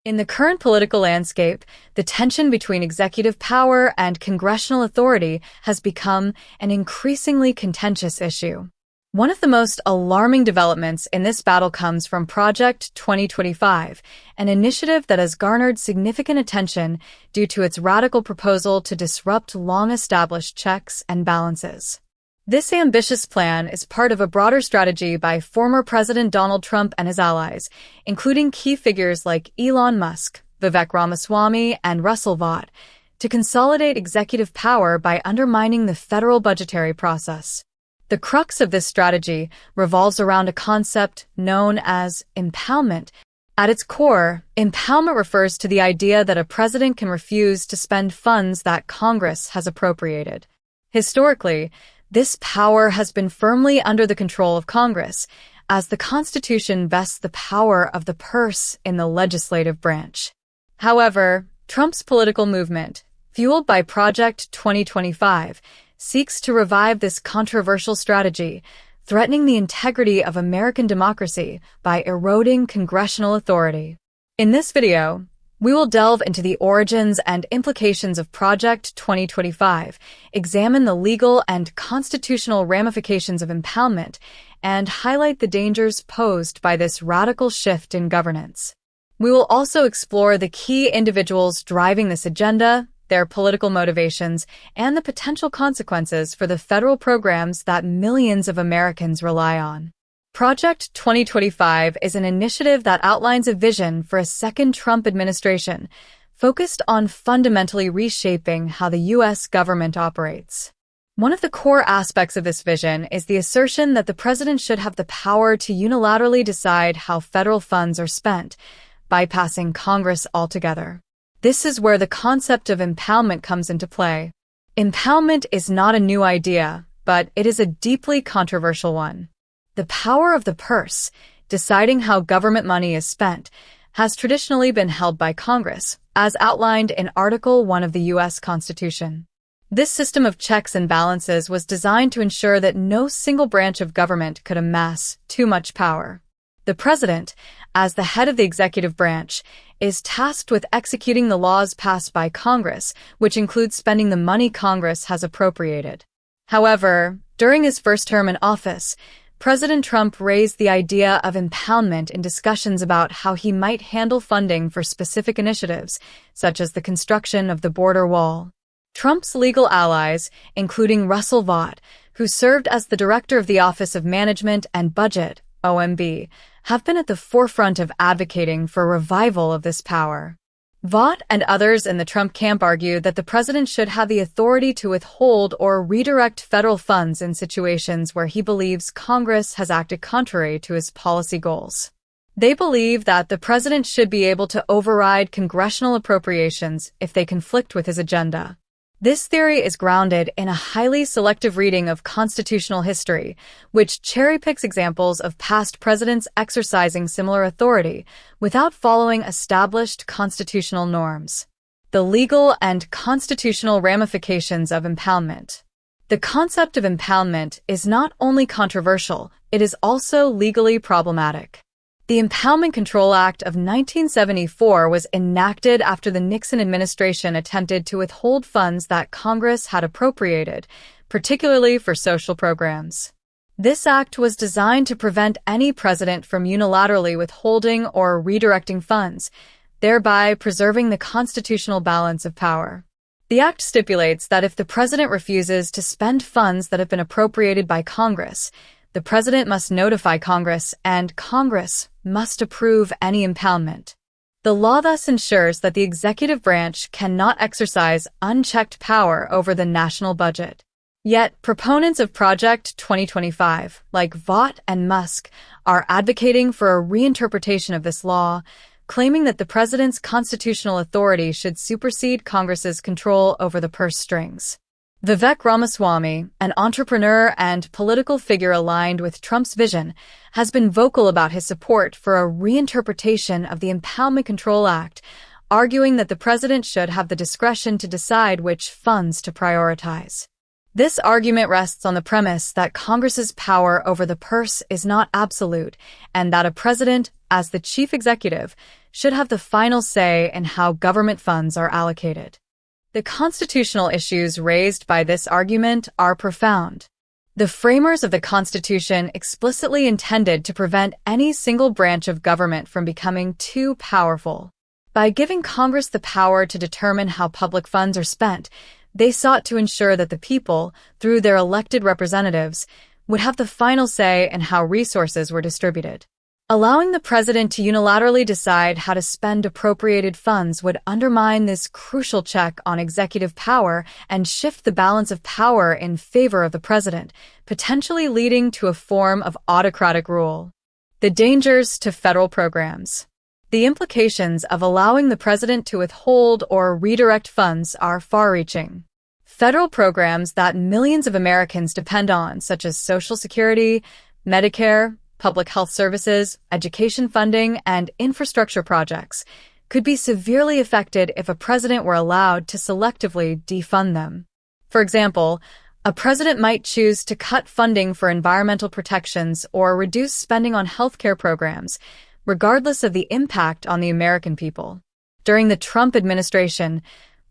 In the current political landscape, the tension between executive power and congressional authority has become an increasingly contentious issue. One of the most alarming developments in this battle comes from Project 2025, an initiative that has garnered significant attention due to its radical proposal to disrupt long-established checks and balances. This ambitious plan is part of a broader strategy by former President Donald Trump and his allies, including key figures like Elon Musk, Vivek Ramaswamy, and Russell Vought, to consolidate executive power by undermining the federal budgetary process. The crux of this strategy revolves around a concept known as impoundment. At its core, impoundment refers to the idea that a president can refuse to spend funds that Congress has appropriated. Historically, this power has been firmly under the control of Congress, as the Constitution vests the power of the purse in the legislative branch. However, Trump's political movement, fueled by Project 2025, seeks to revive this controversial strategy, threatening the integrity of American democracy by eroding congressional authority. In this video, we will delve into the origins and implications of Project 2025, examine the legal and constitutional ramifications of impoundment, and highlight the dangers posed by this radical shift in governance. We will also explore the key individuals driving this agenda, their political motivations, and the potential consequences for the federal programs that millions of Americans rely on. Project 2025 is an initiative that outlines a vision for a second Trump administration, focused on fundamentally reshaping how the U.S. government operates. One of the core aspects of this vision is the assertion that the president should have the power to unilaterally decide how federal funds are spent, bypassing Congress altogether. This is where the concept of impoundment comes into play. Impoundment is not a new idea, but it is a deeply controversial one. The power of the purse, deciding how government money is spent, has traditionally been held by Congress, as outlined in Article 1 of the U.S. Constitution. This system of checks and balances was designed to ensure that no single branch of government could amass too much power. The president, as the head of the executive branch, is tasked with executing the laws passed by Congress, which includes spending the money Congress has appropriated. However, during his first term in office, President Trump raised the idea of impoundment in discussions about how he might handle funding for specific initiatives, such as the construction of the border wall. Trump's legal allies, including Russell Vought, who served as the director of the Office of Management and Budget, OMB, have been at the forefront of advocating for revival of this power. Vought and others in the Trump camp argue that the president should have the authority to withhold or redirect federal funds in situations where he believes Congress has acted contrary to his policy goals. They believe that the president should be able to override congressional appropriations if they conflict with his agenda. This theory is grounded in a highly selective reading of constitutional history, which cherry-picks examples of past presidents exercising similar authority without following established constitutional norms. The legal and constitutional ramifications of impoundment. The concept of impoundment is not only controversial, it is also legally problematic. The Impoundment Control Act of 1974 was enacted after the Nixon administration attempted to withhold funds that Congress had appropriated, particularly for social programs. This act was designed to prevent any president from unilaterally withholding or redirecting funds, thereby preserving the constitutional balance of power. The act stipulates that if the president refuses to spend funds that have been appropriated by Congress, the president must notify Congress, and Congress must approve any impoundment. The law thus ensures that the executive branch cannot exercise unchecked power over the national budget. Yet, proponents of Project 2025, like Vought and Musk, are advocating for a reinterpretation of this law, claiming that the president's constitutional authority should supersede Congress's control over the purse strings. Vivek Ramaswamy, an entrepreneur and political figure aligned with Trump's vision, has been vocal about his support for a reinterpretation of the Impoundment Control Act, arguing that the president should have the discretion to decide which funds to prioritize. This argument rests on the premise that Congress's power over the purse is not absolute, and that a president, as the chief executive, should have the final say in how government funds are allocated. The constitutional issues raised by this argument are profound. The framers of the Constitution explicitly intended to prevent any single branch of government from becoming too powerful. By giving Congress the power to determine how public funds are spent, they sought to ensure that the people, through their elected representatives, would have the final say in how resources were distributed. Allowing the president to unilaterally decide how to spend appropriated funds would undermine this crucial check on executive power and shift the balance of power in favor of the president, potentially leading to a form of autocratic rule. The dangers to federal programs. The implications of allowing the president to withhold or redirect funds are far-reaching. Federal programs that millions of Americans depend on, such as Social Security, Medicare, public health services, education funding, and infrastructure projects, could be severely affected if a president were allowed to selectively defund them. For example, a president might choose to cut funding for environmental protections or reduce spending on healthcare programs, regardless of the impact on the American people. During the Trump administration,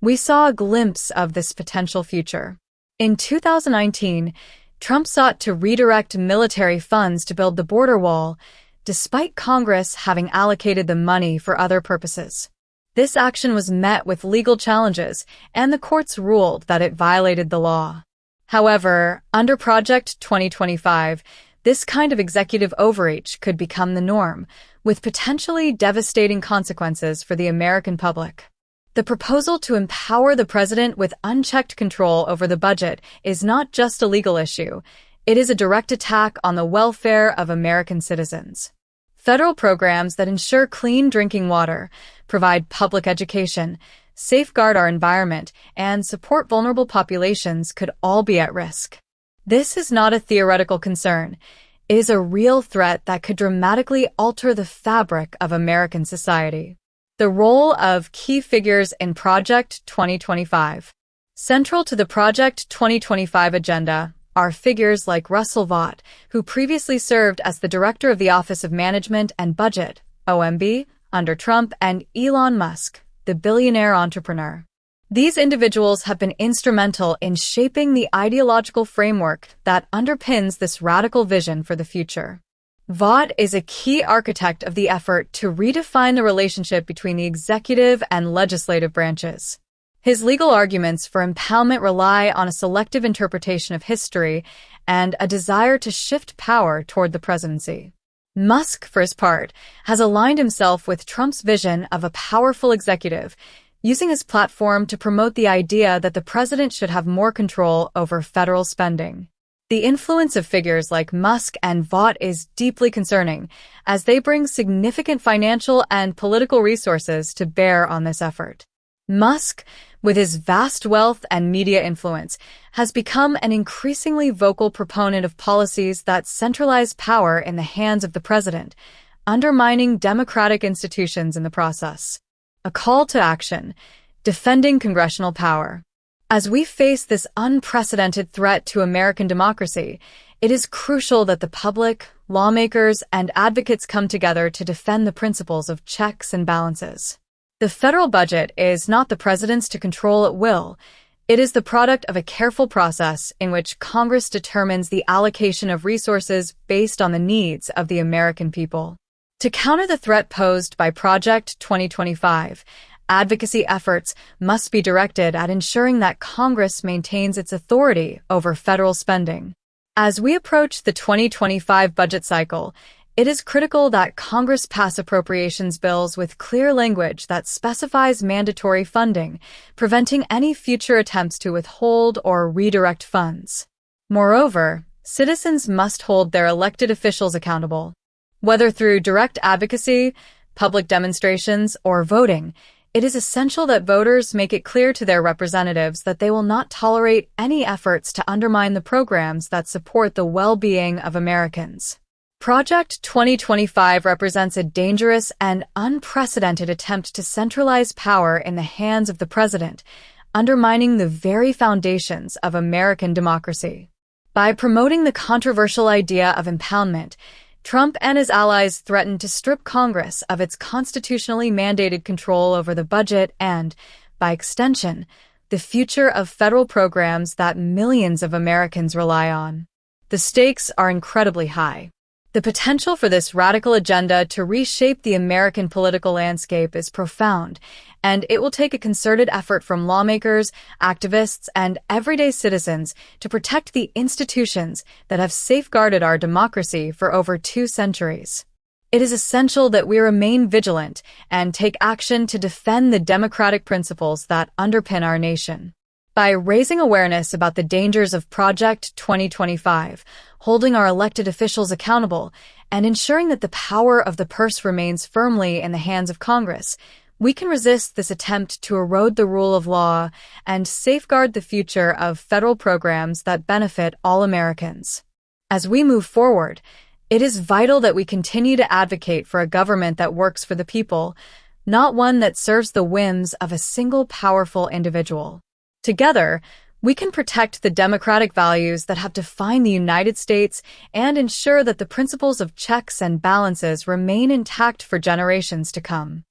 we saw a glimpse of this potential future. In 2019, Trump sought to redirect military funds to build the border wall, despite Congress having allocated the money for other purposes. This action was met with legal challenges, and the courts ruled that it violated the law. However, under Project 2025, this kind of executive overreach could become the norm, with potentially devastating consequences for the American public. The proposal to empower the president with unchecked control over the budget is not just a legal issue, it is a direct attack on the welfare of American citizens. Federal programs that ensure clean drinking water, provide public education, safeguard our environment, and support vulnerable populations could all be at risk. This is not a theoretical concern. It is a real threat that could dramatically alter the fabric of American society. The role of key figures in Project 2025. Central to the Project 2025 agenda are figures like Russell Vought, who previously served as the Director of the Office of Management and Budget, OMB, under Trump, and Elon Musk, the billionaire entrepreneur. These individuals have been instrumental in shaping the ideological framework that underpins this radical vision for the future. Vought is a key architect of the effort to redefine the relationship between the executive and legislative branches. His legal arguments for impoundment rely on a selective interpretation of history and a desire to shift power toward the presidency. Musk, for his part, has aligned himself with Trump's vision of a powerful executive, using his platform to promote the idea that the president should have more control over federal spending. The influence of figures like Musk and Vought is deeply concerning, as they bring significant financial and political resources to bear on this effort. Musk, with his vast wealth and media influence, has become an increasingly vocal proponent of policies that centralize power in the hands of the president, undermining democratic institutions in the process. A call to action: defending congressional power. As we face this unprecedented threat to American democracy, it is crucial that the public, lawmakers, and advocates come together to defend the principles of checks and balances. The federal budget is not the president's to control at will. It is the product of a careful process in which Congress determines the allocation of resources based on the needs of the American people. To counter the threat posed by Project 2025, advocacy efforts must be directed at ensuring that Congress maintains its authority over federal spending. As we approach the 2025 budget cycle, it is critical that Congress pass appropriations bills with clear language that specifies mandatory funding, preventing any future attempts to withhold or redirect funds. Moreover, citizens must hold their elected officials accountable. Whether through direct advocacy, public demonstrations, or voting, it is essential that voters make it clear to their representatives that they will not tolerate any efforts to undermine the programs that support the well-being of Americans. Project 2025 represents a dangerous and unprecedented attempt to centralize power in the hands of the president, undermining the very foundations of American democracy. By promoting the controversial idea of impoundment, Trump and his allies threatened to strip Congress of its constitutionally mandated control over the budget and, by extension, the future of federal programs that millions of Americans rely on. The stakes are incredibly high. The potential for this radical agenda to reshape the American political landscape is profound, and it will take a concerted effort from lawmakers, activists, and everyday citizens to protect the institutions that have safeguarded our democracy for over 2 centuries. It is essential that we remain vigilant and take action to defend the democratic principles that underpin our nation. By raising awareness about the dangers of Project 2025, holding our elected officials accountable, and ensuring that the power of the purse remains firmly in the hands of Congress, we can resist this attempt to erode the rule of law and safeguard the future of federal programs that benefit all Americans. As we move forward, it is vital that we continue to advocate for a government that works for the people, not one that serves the whims of a single powerful individual. Together, we can protect the democratic values that have defined the United States and ensure that the principles of checks and balances remain intact for generations to come.